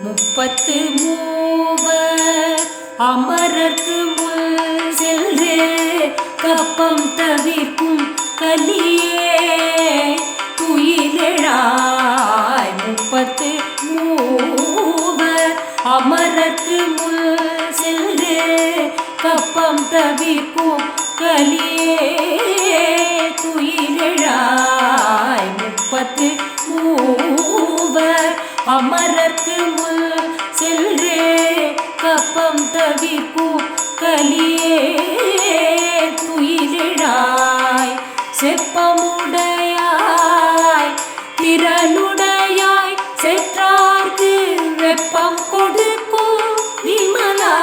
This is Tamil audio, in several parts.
முப்பத்து மூவர் அமரர்க்கு முன் சென்று கப்பம் தவிர்க்கும் கலியே துயிலெழாய். முப்பத்து மூவர் அமரர்க்கு முன் சென்று கப்பம் தவிர்க்கும் கலியே துயிலெழாய். முப்பத்து மூவர் அமரர்க்கு முன் சென்று கப்பம் தவிர்க்கும் கலியே துயிலெழாய். செப்பமுடையாய் திறனுடையாய் செற்றார்க்கு வெப்பம் கொடுக்கும் விமலா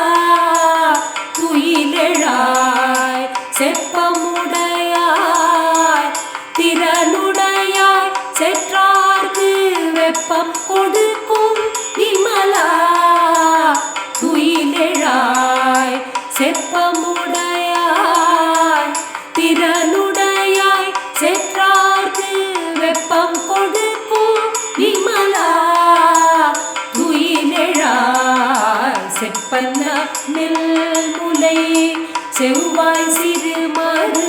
துயிலெழாய். செப்பமுடையாய் திறனுடையாய் செற்றார்க்கு வெப்பம் கொடுக்கும் விமலா துயிலெழாய். செப்பமுடையாய் திறனுடையாய் செற்றார்க்கு வெப்பம் கொடுக்கும் விமலா துயிலெழாய். செப்பன நெல் முலை செவ்வாய் சிறு மறு